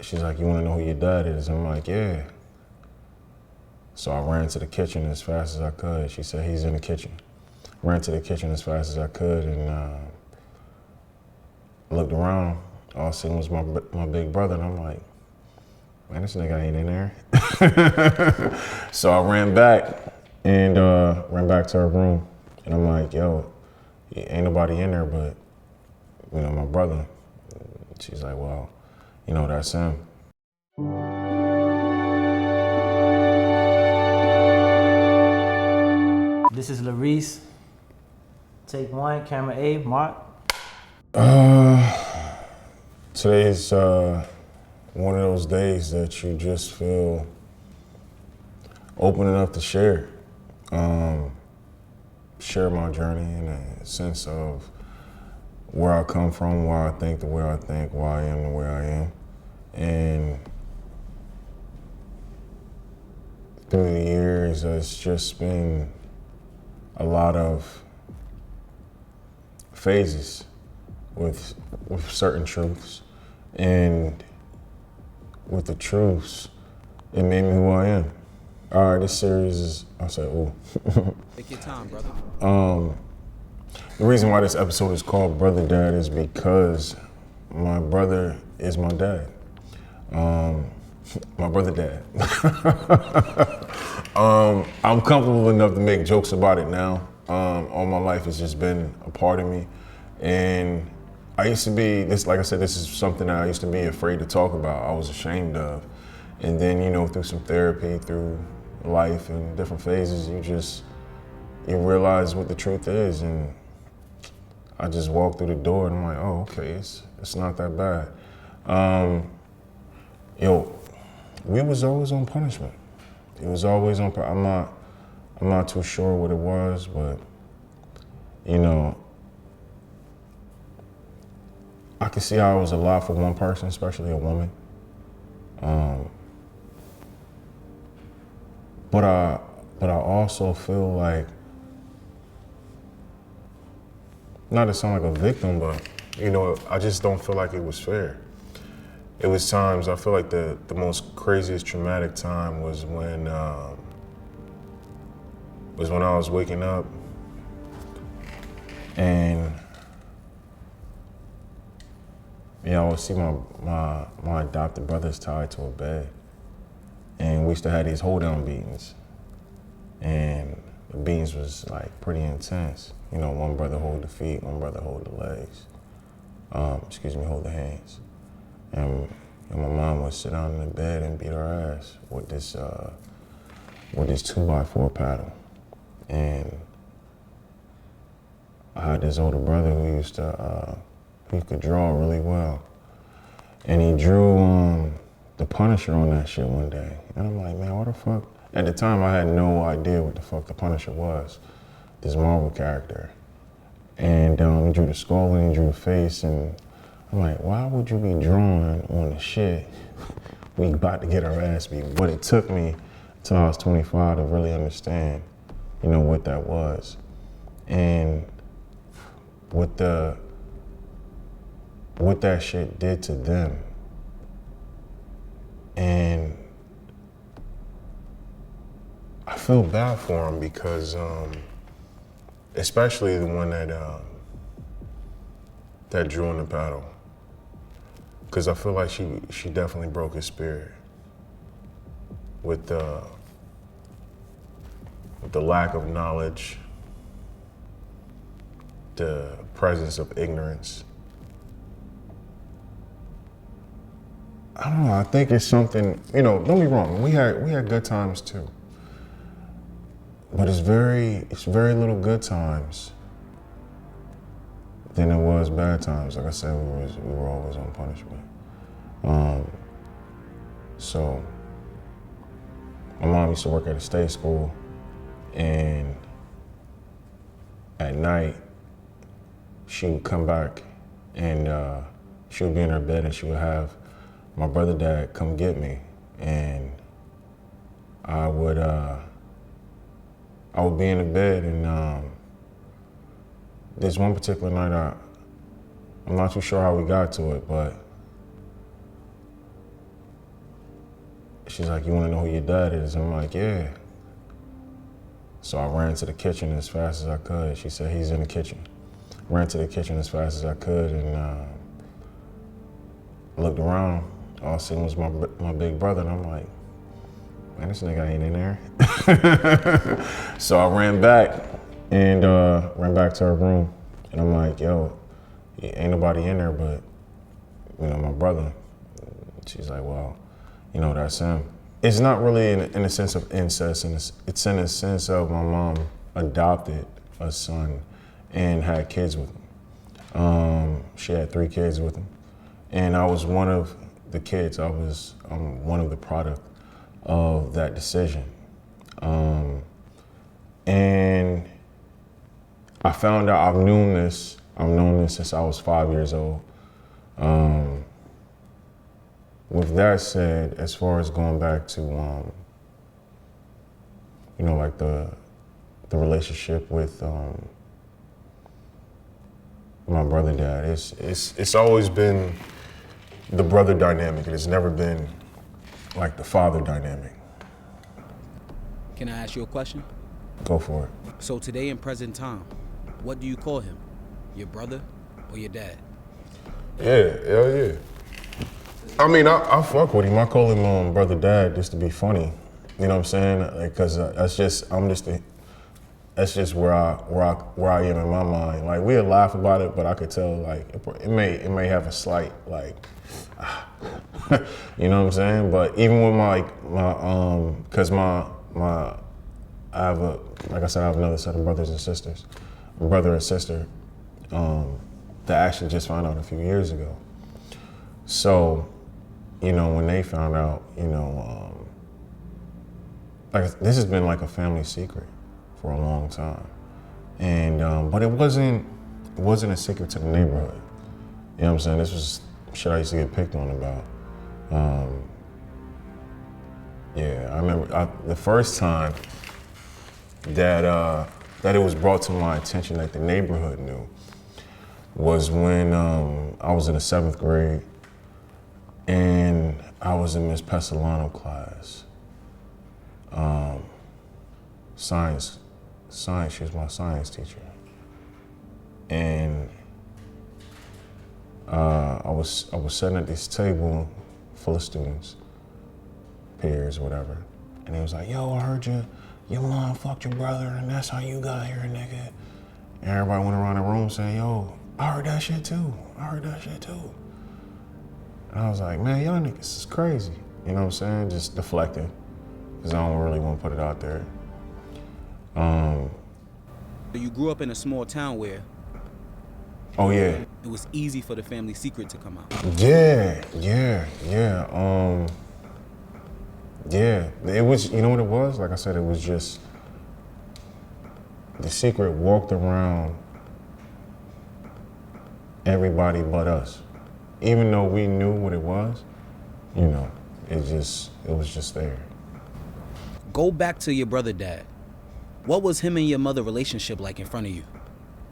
she's like, you wanna know who your dad is? I'm like, yeah. So I ran to the kitchen as fast as I could. She said, he's in the kitchen. Ran to the kitchen as fast as I could and looked around. All I seen was my big brother, and I'm like, man, this nigga ain't in there. So I ran back and ran back to her room. And I'm like, yo, ain't nobody in there but, you know, my brother. She's like, well, you know, that's him. This is Larese. Take one, camera A, Mark. Today's one of those days that you just feel open enough to share. Share my journey in a sense of where I come from, why I think the way I think, why I am the way I am. And through the years, it's just been a lot of phases with certain truths. And with the truths, it made me who I am. All right, this series is, I said, ooh. Take your time, brother. The reason why this episode is called Brother Dad is because my brother is my dad. My brother dad. I'm comfortable enough to make jokes about it now. All my life has just been a part of me. And I used to be, like I said, this is something that I used to be afraid to talk about. I was ashamed of. And then, you know, through some therapy, through life and different phases, you realize what the truth is. And I just walked through the door and I'm like, oh, okay, it's not that bad. We was always on punishment. It was always on, I'm not too sure what it was, but, you know, I could see how it was a lot for one person, especially a woman. But I also feel like, not to sound like a victim, but, you know, I just don't feel like it was fair. It was times, I feel like the most craziest traumatic time was when I was waking up and I would see my adopted brothers tied to a bed. And we used to have these hold down beatings. And the beatings was like pretty intense. You know, one brother hold the feet, one brother hold the legs. Hold the hands. And my mom would sit down in the bed and beat her ass with this 2x4 paddle. And I had this older brother who he could draw really well. And he drew the Punisher on that shit one day. And I'm like, man, what the fuck? At the time, I had no idea what the fuck the Punisher was, this Marvel character. And he drew the skull and he drew the face. And I'm like, why would you be drawing on the shit we about to get our ass beat? But it took me till I was 25 to really understand, you know, what that was. And what that shit did to them. And I feel bad for him because, especially the one that drew on the paddle. Because I feel like she definitely broke his spirit with the lack of knowledge, the presence of ignorance. I don't know, I think it's something, you know, don't be wrong, we had good times too. But it's very little good times than it was bad times. Like I said, we were always on punishment. So my mom used to work at a state school, and at night she would come back and she would be in her bed and she would have my brother dad come get me, and I would be in the bed, and this one particular night, I'm not too sure how we got to it, but she's like, you wanna know who your dad is? I'm like, yeah. So I ran to the kitchen as fast as I could. She said, he's in the kitchen. Ran to the kitchen as fast as I could and looked around. All I seen was my big brother, and I'm like, man, this nigga ain't in there. So I ran back and ran back to her room. And I'm like, yo, ain't nobody in there but, my brother. She's like, well, that's him. It's not really in a sense of incest, it's in a sense of my mom adopted a son and had kids with him. She had 3 kids with him. And I was one of the kids. I was one of the product of that decision. And I found out I've known this since I was 5 years old. With that said, as far as going back to, like the relationship with my brother dad, it's always been the brother dynamic. It has never been like the father dynamic. Can I ask you a question? Go for it. So today in present time, what do you call him? Your brother or your dad? Yeah, hell yeah. I mean, I fuck with him. I call him brother dad just to be funny. You know what I'm saying? Because that's just where I am in my mind. Like we'll laugh about it, but I could tell like it may have a slight like, you know what I'm saying? But even with because I have like I said, I have another set of brothers and sisters, a brother and sister, that actually just found out a few years ago. So, when they found out, like this has been like a family secret for a long time, and but it wasn't a secret to the neighborhood. You know what I'm saying? This was shit I used to get picked on about. Yeah, I remember the first time that it was brought to my attention that the neighborhood knew was when I was in the 7th grade and I was in Miss Pesolano class. Science, she was my science teacher. And I was sitting at this table full of students, peers, whatever. And he was like, yo, I heard your mom fucked your brother and that's how you got here, nigga. And everybody went around the room saying, yo, I heard that shit too. And I was like, man, y'all niggas is crazy. You know what I'm saying? Just deflecting, because I don't really want to put it out there. You grew up in a small town where Oh yeah. it was easy for the family secret to come out. Yeah. Yeah, it was, you know what it was? Like I said, it was just, the secret walked around everybody but us. Even though we knew what it was, it was just there. Go back to your brother dad. What was him and your mother relationship like in front of you?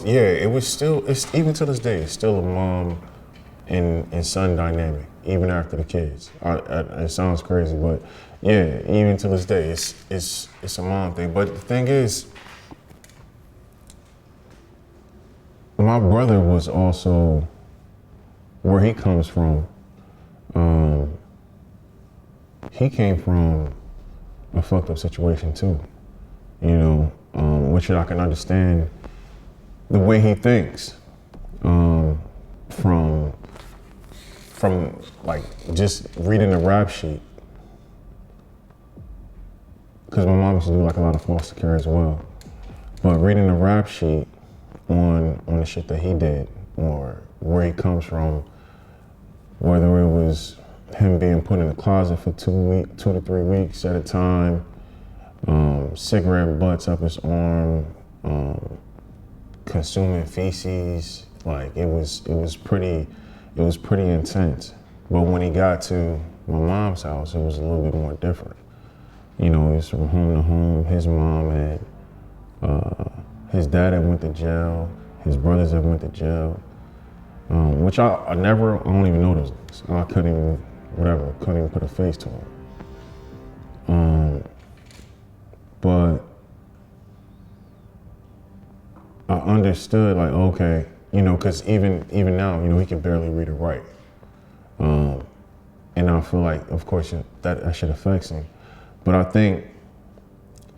Yeah, it's even to this day, it's still a mom and son dynamic, even after the kids. It sounds crazy, but yeah, even to this day, it's a mom thing. But the thing is, my brother was also, where he comes from, he came from a fucked up situation too, which I can understand the way he thinks, from like just reading the rap sheet, because my mom used to do like a lot of foster care as well, but reading the rap sheet on the shit that he did or where he comes from, whether it was him being put in the closet for 2 to 3 weeks at a time, cigarette butts up his arm, consuming feces, like it was pretty intense. But when he got to my mom's house, it was a little bit more different. It was from home to home. His mom had, his dad had went to jail, his brothers had went to jail, which I don't even know those things. I couldn't even put a face to them. understood like, okay, you know, because even now, you know, he can barely read or write. And I feel like, of course, that shit affects him. But I think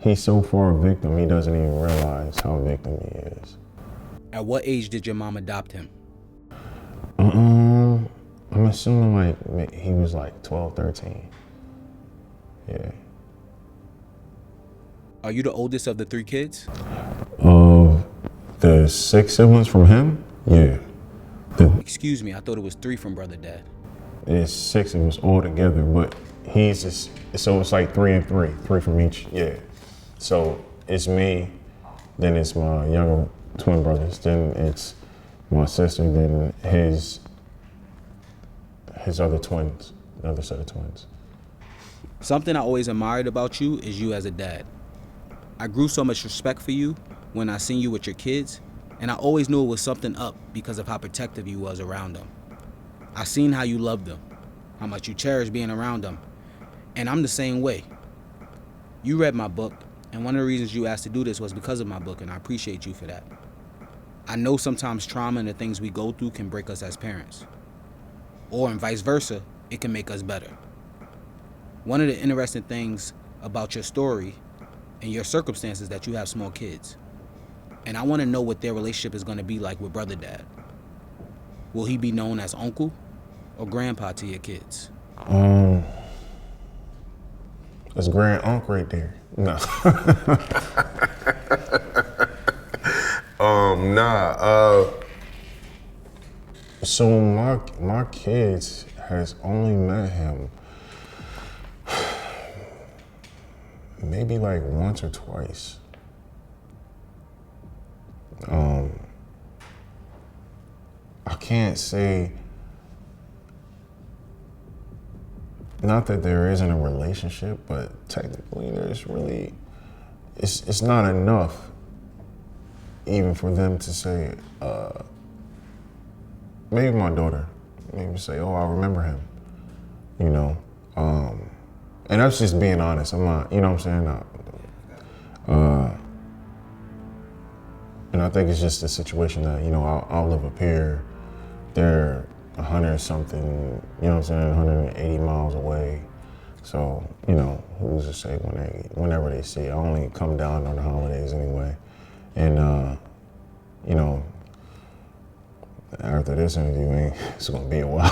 he's so far a victim, he doesn't even realize how victim he is. At what age did your mom adopt him? I'm assuming like he was like 12, 13. Yeah. Are you the oldest of the 3 kids? Of the 6 siblings from him, yeah. Excuse me, I thought it was 3 from brother dad. It's 6 of us all together, but he's just, so it's like 3 and 3 from each, yeah. So it's me, then it's my younger twin brothers, then it's my sister, then his other twins, the other set of twins. Something I always admired about you is you as a dad. I grew so much respect for you when I seen you with your kids, and I always knew it was something up because of how protective you was around them. I seen how you loved them, how much you cherished being around them, and I'm the same way. You read my book, and one of the reasons you asked to do this was because of my book, and I appreciate you for that. I know sometimes trauma and the things we go through can break us as parents, or and vice versa, it can make us better. One of the interesting things about your story and your circumstances that you have small kids. And I want to know what their relationship is going to be like with brother dad. Will he be known as uncle or grandpa to your kids? That's grand uncle right there. No. So my kids has only met him maybe like once or twice. I can't say, not that there isn't a relationship, but technically there's really, it's not enough even for them to say, maybe my daughter, maybe say, oh, I remember him, you know? And that's just being honest. I'm not, you know what I'm saying? And I think it's just a situation that, you know, I'll live up here. They're 100 something, you know what I'm saying, 180 miles away. So, you know, who's to say whenever they see it. I only come down on the holidays anyway. And, you know, after this interview, it's gonna be a while.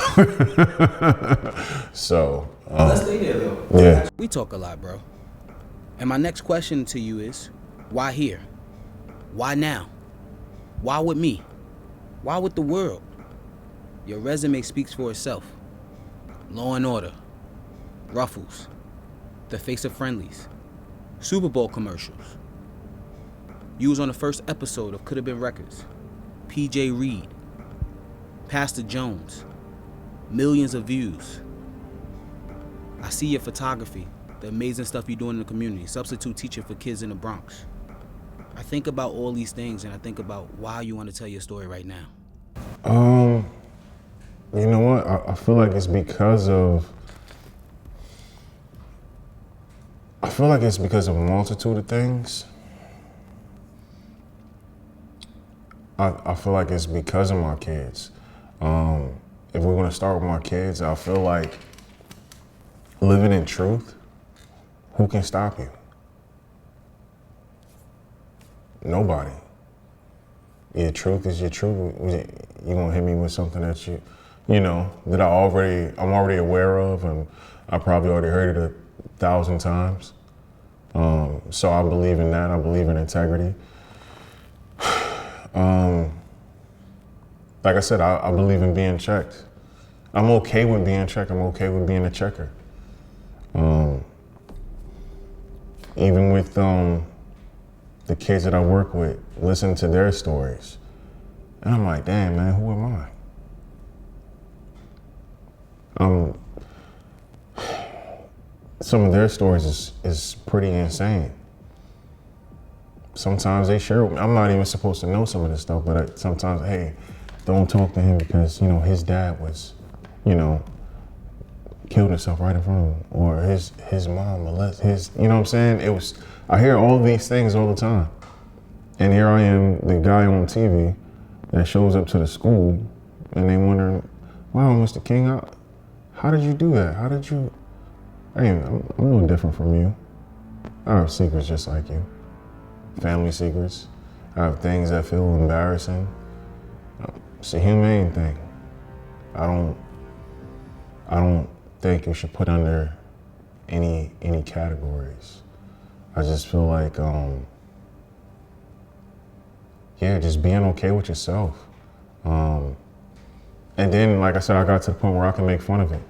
So, Let's stay there though. yeah. We talk a lot, bro. And my next question to you is, why here? Why now? Why with me? Why with the world? Your resume speaks for itself. Law and Order, Ruffles, the face of Friendlies, Super Bowl commercials. You was on the first episode of Could Have Been Records, PJ Reed, Pastor Jones, millions of views. I see your photography, the amazing stuff you do in the community, substitute teacher for kids in the Bronx. I think about all these things and I think about why you want to tell your story right now. You know what? I feel like it's because of a multitude of things. I feel like it's because of my kids. If we're gonna start with my kids, I feel like living in truth, who can stop you? Nobody. Your truth is your truth. You gonna hit me with something that you know, that I'm already aware of, and I probably already heard it 1,000 times. So I believe in that. I believe in integrity. Like I said, I believe in being checked. I'm okay with being checked. I'm okay with being a checker. Even with the kids that I work with, listen to their stories. And I'm like, damn, man, who am I? Some of their stories is pretty insane. Sometimes they share with me. I'm not even supposed to know some of this stuff, but sometimes, hey, don't talk to him because, you know, his dad was, you know, killed himself right in front of him, or his mom molested his, you know what I'm saying? I hear all these things all the time. And here I am, the guy on TV that shows up to the school, and they wondering, wow, Mr. King, how did you do that? How did you? I'm no different from you. I have secrets just like you. Family secrets. I have things that feel embarrassing. It's a humane thing. I don't think you should put under any categories. I just feel like, just being okay with yourself. And then, like I said, I got to the point where I can make fun of it.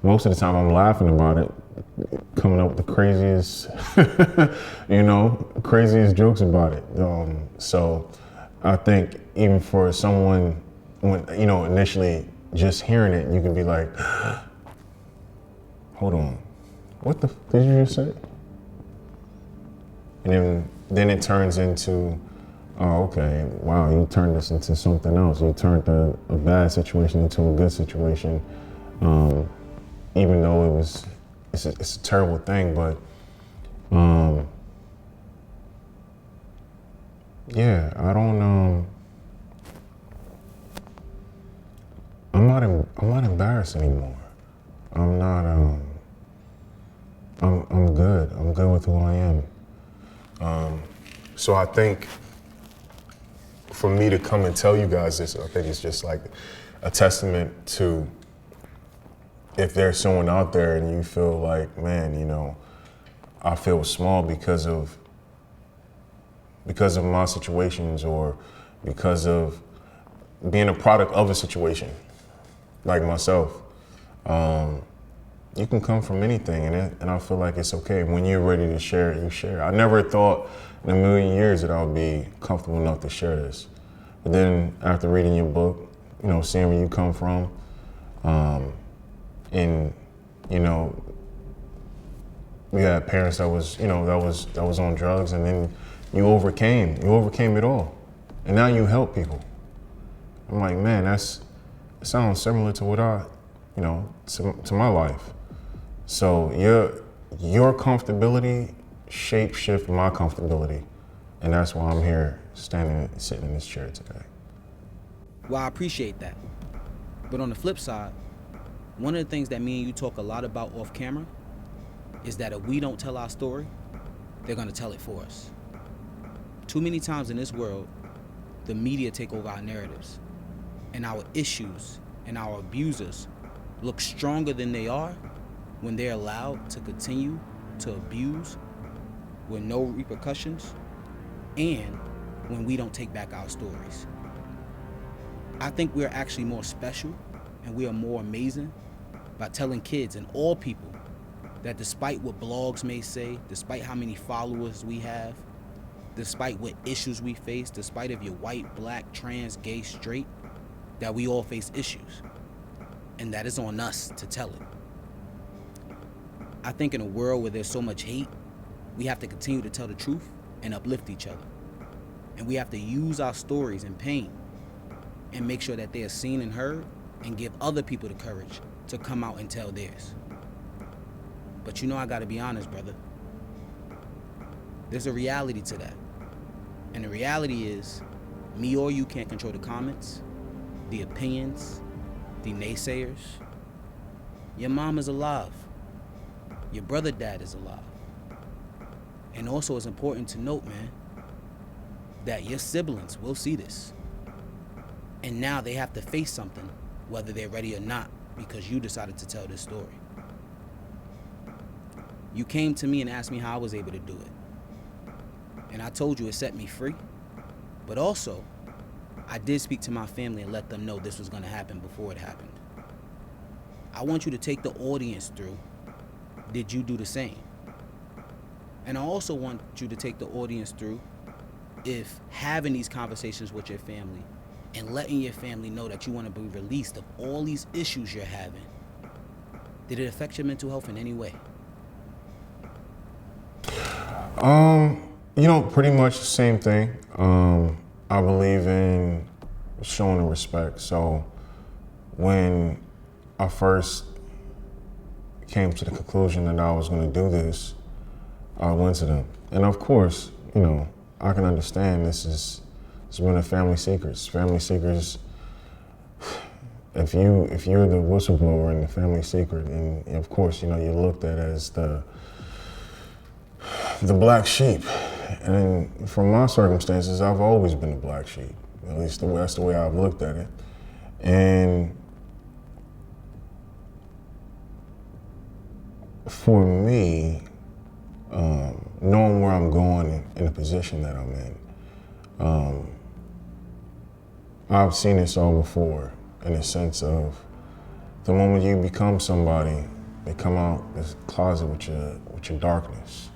Most of the time I'm laughing about it, coming up with the craziest, craziest jokes about it. So I think even for someone, when, initially just hearing it, you can be like, hold on, what the did you just say? And then it turns into, oh, okay, wow, you turned this into something else. You turned a bad situation into a good situation. Even though it's a terrible thing, but I don't, I'm not embarrassed anymore. I'm not, I'm good. I'm good with who I am. So I think for me to come and tell you guys this, I think it's just like a testament to, if there's someone out there and you feel like, man, I feel small because of my situations, or because of being a product of a situation, like myself, you can come from anything, and I feel like it's okay. When you're ready to share it, you share. I never thought in a million years that I would be comfortable enough to share this. But then after reading your book, seeing where you come from, and we had parents that was on drugs, and then you overcame it all, and now you help people. I'm like, man, it sounds similar to what to my life. So your comfortability shape-shift my comfortability, and that's why I'm here sitting in this chair today. Well, I appreciate that. But on the flip side, one of the things that me and you talk a lot about off camera is that if we don't tell our story, they're gonna tell it for us. Too many times in this world, the media take over our narratives, and our issues and our abusers look stronger than they are when they're allowed to continue to abuse with no repercussions, and when we don't take back our stories. I think we're actually more special, and we are more amazing by telling kids and all people that despite what blogs may say, despite how many followers we have, despite what issues we face, despite if you're white, black, trans, gay, straight, that we all face issues, and that it's on us to tell it. I think in a world where there's so much hate, we have to continue to tell the truth and uplift each other. And we have to use our stories and pain and make sure that they are seen and heard, and give other people the courage to come out and tell theirs. But I gotta be honest, brother. There's a reality to that. And the reality is, me or you can't control the comments, the opinions, the naysayers. Your mom is alive. Your brother dad is alive. And also, it's important to note, man, that your siblings will see this. And now they have to face something, whether they're ready or not, because you decided to tell this story. You came to me and asked me how I was able to do it. And I told you it set me free. But also, I did speak to my family and let them know this was going to happen before it happened. I want you to take the audience through, did you do the same? And I also want you to take the audience through, if having these conversations with your family and letting your family know that you want to be released of all these issues you're having, did it affect your mental health in any way? Pretty much the same thing. I believe in showing respect. So when I first came to the conclusion that I was going to do this, I went to them. And of course, I can understand it's been a family secrets. Family secrets. If you're the whistleblower in the family secret, and of course, you know, you're looked at as the black sheep. And from my circumstances, I've always been the black sheep. At least that's the way I've looked at it. And for me, knowing where I'm going in the position that I'm in, I've seen this all before, in the sense of the moment you become somebody, they come out this closet with your darkness.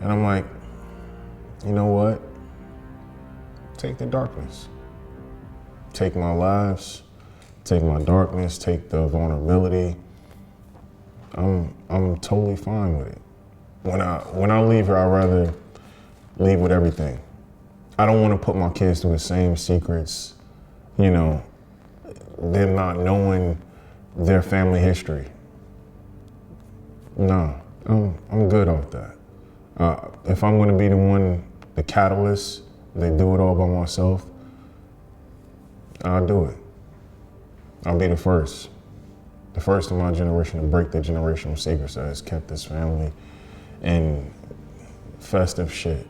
And I'm like, you know what? Take the darkness. Take my lives, take my darkness, take the vulnerability. I'm totally fine with it. When I leave here, I'd rather leave with everything. I don't want to put my kids through the same secrets, you know, them not knowing their family history. No, I'm good off that. If I'm going to be the catalyst, they do it all by myself, I'll do it. I'll be the first in my generation to break the generational secrets that has kept this family in festive shit.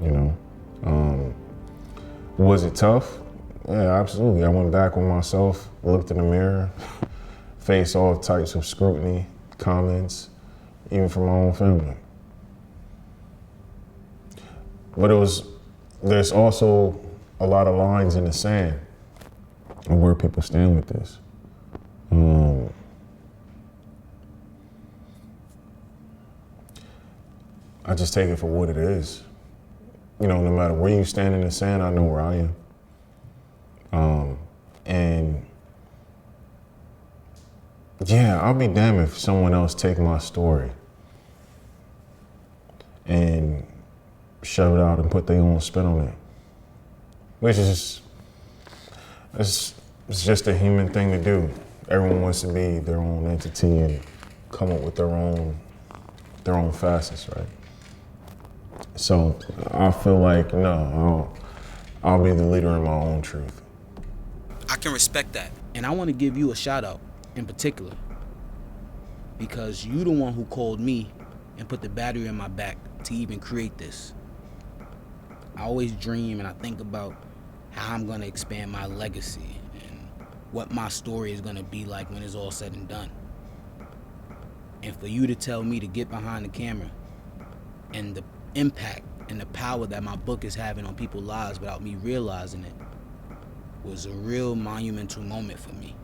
You know, was it tough? Yeah, absolutely. I went back with myself, looked in the mirror, faced all types of scrutiny, comments, even from my own family. But there's also a lot of lines in the sand of where people stand with this. I just take it for what it is. You know, no matter where you stand in the sand, I know where I am. And yeah, I'll be damned if someone else take my story and shove it out and put their own spin on it. Which is, it's just a human thing to do. Everyone wants to be their own entity and come up with their own facets, right? So I feel like, no, I'll be the leader in my own truth. I can respect that. And I want to give you a shout out in particular, because you the one who called me and put the battery in my back to even create this. I always dream and I think about how I'm going to expand my legacy and what my story is going to be like when it's all said and done. And for you to tell me to get behind the camera and the impact and the power that my book is having on people's lives without me realizing it was a real monumental moment for me.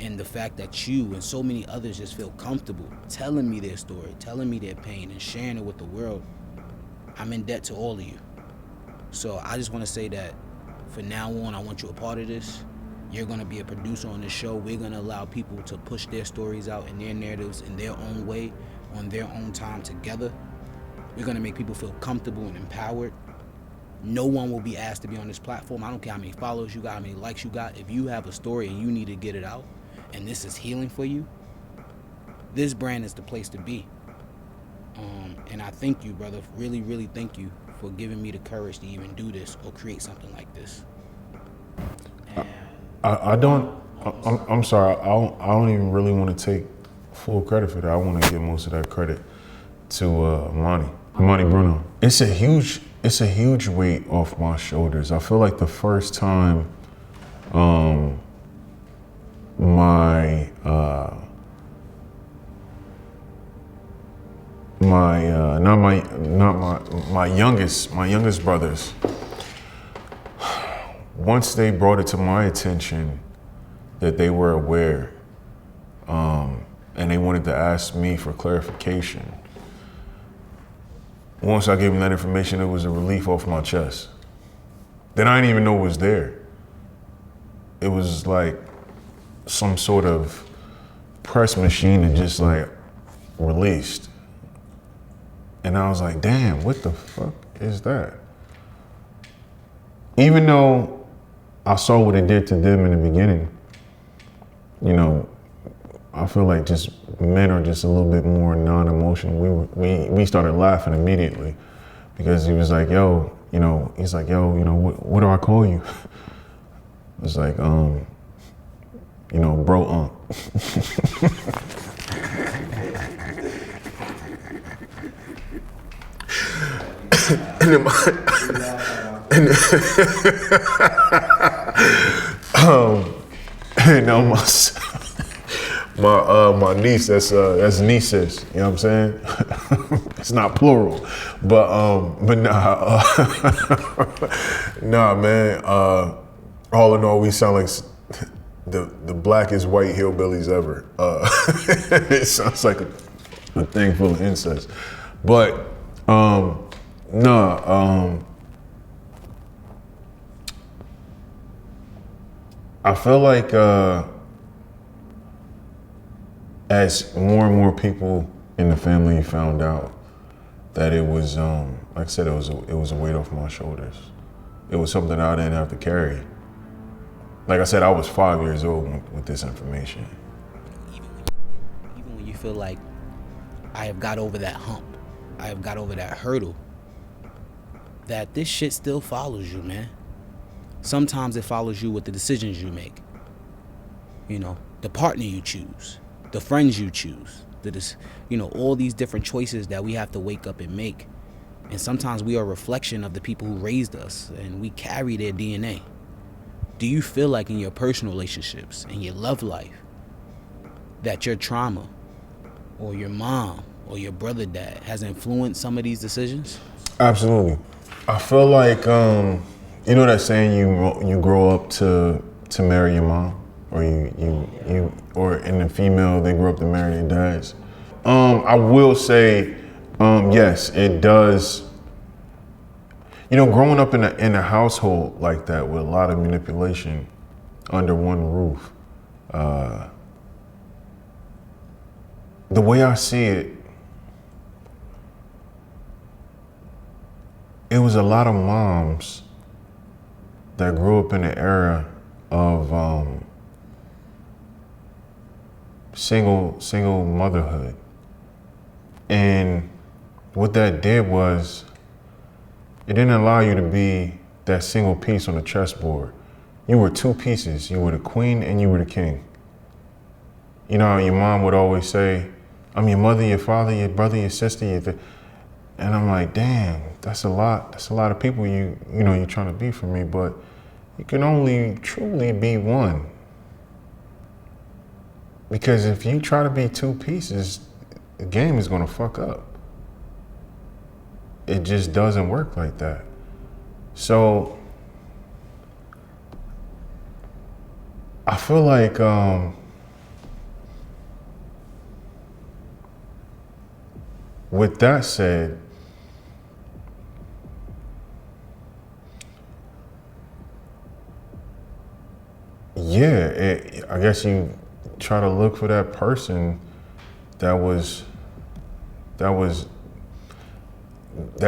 And the fact that you and so many others just feel comfortable telling me their story, telling me their pain, and sharing it with the world, I'm in debt to all of you. So I just want to say that from now on, I want you a part of this. You're going to be a producer on this show. We're going to allow people to push their stories out and their narratives in their own way, on their own time together. We're going to make people feel comfortable and empowered. No one will be asked to be on this platform. I don't care how many followers you got, how many likes you got. If you have a story and you need to get it out, and this is healing for you, this brand is the place to be. And I thank you, brother. Really, really thank you for giving me the courage to even do this or create something like this. I'm sorry, I don't even really want to take full credit for that. I want to give most of that credit to Monty Bruno. It's a huge weight off my shoulders. I feel like the first time my youngest brothers, once they brought it to my attention that they were aware, and they wanted to ask me for clarification. Once I gave them that information, it was a relief off my chest. Then I didn't even know it was there. It was like some sort of press machine that just like released. And I was like, damn, what the fuck is that? Even though I saw what it did to them in the beginning, you know, I feel like just men are just a little bit more non-emotional. We started laughing immediately because he was like, yo, he's like, yo, what do I call you? It's like, bro, and then my niece, that's nieces, you know what I'm saying? It's not plural, but nah, nah, man. All in all, we sound like the blackest white hillbillies ever. It sounds like a thing full of incest, but I feel like as more and more people in the family found out that it was, like I said, it was a weight off my shoulders. It was something I didn't have to carry. Like I said, I was 5 years old with this information. Even when you feel like I have got over that hump, I have got over that hurdle, that this shit still follows you, man. Sometimes it follows you with the decisions you make. The partner you choose, the friends you choose, all these different choices that we have to wake up and make. And sometimes we are a reflection of the people who raised us, and we carry their DNA. Do you feel like in your personal relationships, in your love life, that your trauma or your mom or your brother, dad has influenced some of these decisions? Absolutely. I feel like, that saying, you grow up to marry your mom, or or in the female, they grow up to marry their dads. I will say, yes, it does. Growing up in a household like that with a lot of manipulation under one roof, the way I see it, it was a lot of moms that grew up in the era of single motherhood. And what that did was, it didn't allow you to be that single piece on the chessboard. You were two pieces. You were the queen and you were the king. You know how your mom would always say, I'm your mother, your father, your brother, your sister, and I'm like, damn, that's a lot. That's a lot of people you're trying to be for me, but you can only truly be one. Because if you try to be two pieces, the game is gonna fuck up. It just doesn't work like that. So I feel like with that said, I guess you try to look for that person that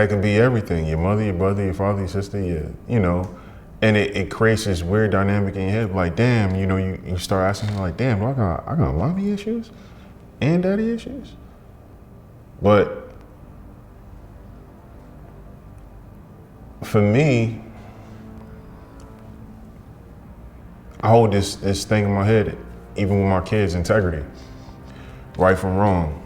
can be everything. Your mother, your brother, your father, your sister, and it creates this weird dynamic in your head. Like, damn, you start asking, like, damn, I got mommy issues and daddy issues? But for me, I hold this thing in my head, even with my kids, integrity. Right from wrong.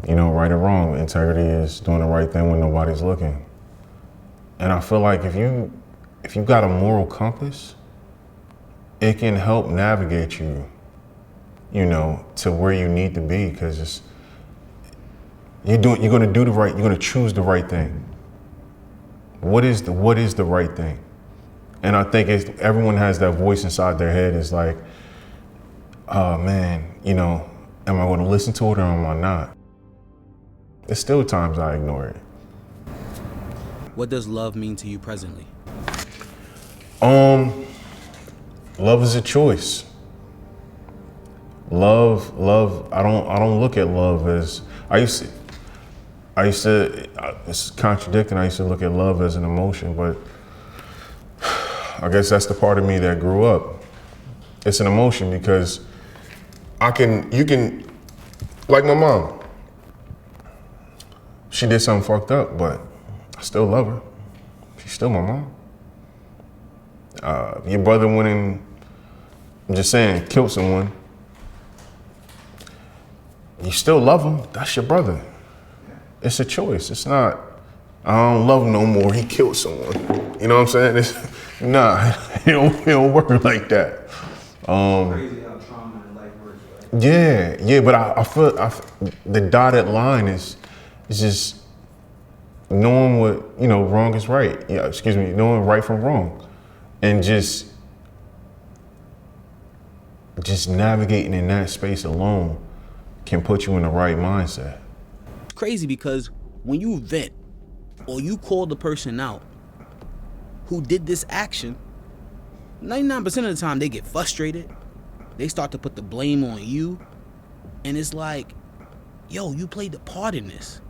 Right or wrong, integrity is doing the right thing when nobody's looking. And I feel like if you got a moral compass, it can help navigate you, to where you need to be, because you're gonna do the right, you're gonna choose the right thing. What is the right thing? And I think everyone has that voice inside their head. Is like, oh man, am I gonna listen to it or am I not? There's still times I ignore it. What does love mean to you presently? Love is a choice. Love. I don't look at love as it's contradicting. I used to look at love as an emotion, but I guess that's the part of me that grew up. It's an emotion because you can, like my mom. She did something fucked up, but I still love her. She's still my mom. Your brother went and, I'm just saying, killed someone. You still love him, that's your brother. It's a choice, it's not, I don't love him no more, he killed someone. You know what I'm saying? Nah, it don't work like that. Crazy how trauma in life works, right? Yeah, but I feel the dotted line is just knowing what, wrong is right. Yeah, excuse me, knowing right from wrong. And just navigating in that space alone can put you in the right mindset. It's crazy because when you vent or you call the person out who did this action, 99% of the time they get frustrated. They start to put the blame on you. And it's like, yo, you played the part in this.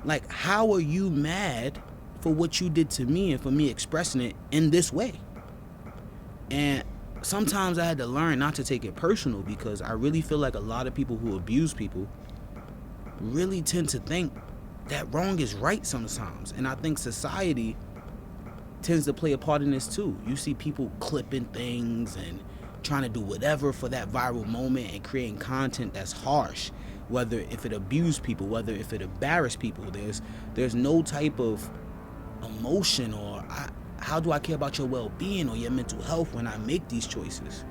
Like, how are you mad for what you did to me and for me expressing it in this way? And sometimes I had to learn not to take it personal because I really feel like a lot of people who abuse people really tend to think that wrong is right sometimes. And I think society tends to play a part in this too. You see people clipping things and trying to do whatever for that viral moment and creating content that's harsh, whether if it abuse people, whether if it embarrass people. There's no type of emotion or how do I care about your well-being or your mental health when I make these choices?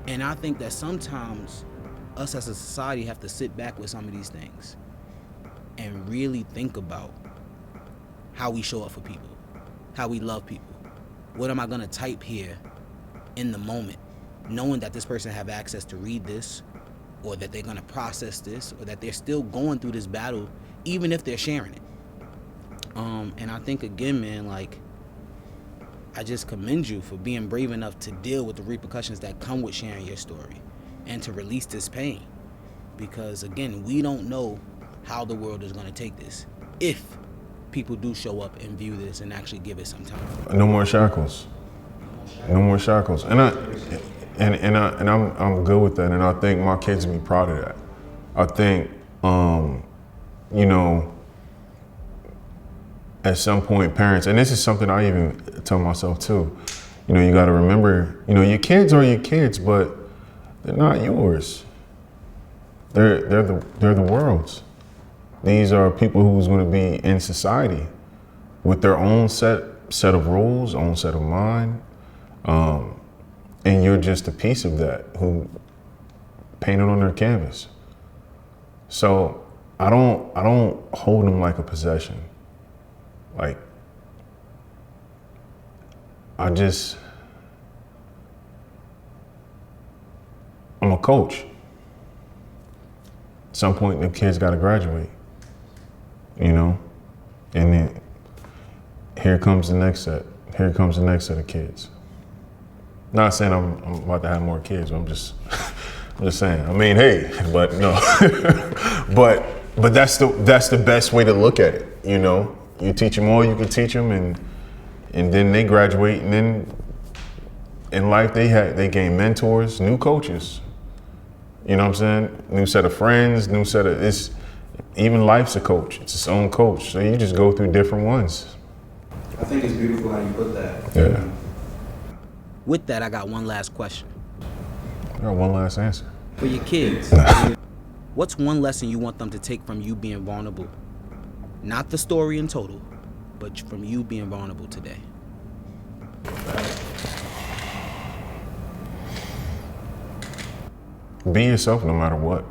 And I think that sometimes us as a society have to sit back with some of these things and really think about how we show up for people, how we love people. What am I gonna type here in the moment, knowing that this person have access to read this, or that they're gonna process this, or that they're still going through this battle, even if they're sharing it. And I think again, man, like, I just commend you for being brave enough to deal with the repercussions that come with sharing your story and to release this pain. Because again, we don't know how the world is gonna take this if people do show up and view this and actually give it some time. No more shackles. No more shackles. And I'm good with that, and I think my kids will be proud of that. I think, at some point, parents, and this is something I even tell myself too, you got to remember, your kids are your kids, but they're not yours. They're the world's. These are people who's going to be in society with their own set of rules, own set of mind. And you're just a piece of that who painted on their canvas. So I don't hold them like a possession. Like, I'm a coach. At some point, the kids got to graduate, and then here comes the next set. Here comes the next set of kids. Not saying I'm about to have more kids. I'm just saying. I mean, hey, but no, but that's the best way to look at it. You teach them all you can teach them, and then they graduate, and then in life they gain mentors, new coaches. You know what I'm saying? New set of friends, even life's a coach. It's its own coach. So you just go through different ones. I think it's beautiful how you put that. Yeah. With that, I got one last question. I got one last answer. For your kids, what's one lesson you want them to take from you being vulnerable? Not the story in total, but from you being vulnerable today. Be yourself no matter what.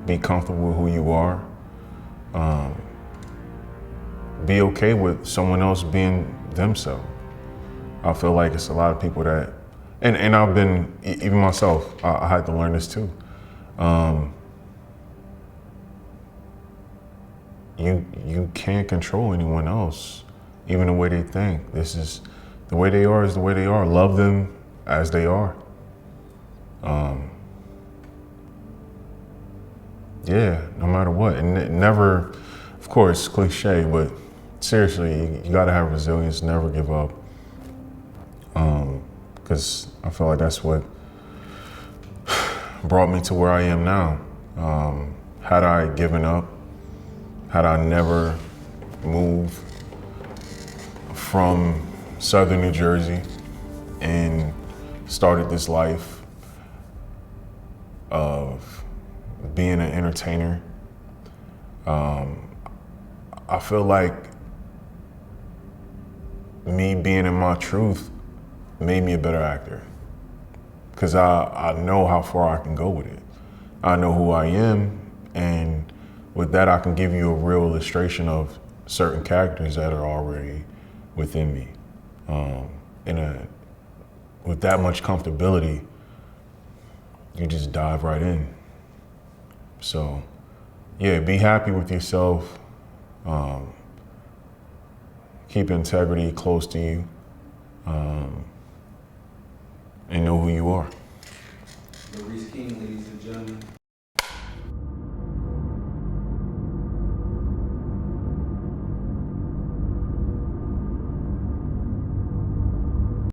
Be comfortable with who you are. Be okay with someone else being themselves. I feel like it's a lot of people that, and I've been, even myself, I had to learn this too. You can't control anyone else, even the way they think. This is, the way they are is the way they are. Love them as they are. Yeah, no matter what. And never, of course, cliche, but seriously, you gotta have resilience, never give up. Because I feel like that's what brought me to where I am now. Had I given up, had I never moved from Southern New Jersey and started this life of being an entertainer, I feel like me being in my truth made me a better actor. Because I know how far I can go with it. I know who I am, and with that I can give you a real illustration of certain characters that are already within me. With that much comfortability, you just dive right in. So, yeah, be happy with yourself. Keep integrity close to you, and know who you are. Larese King, ladies and gentlemen.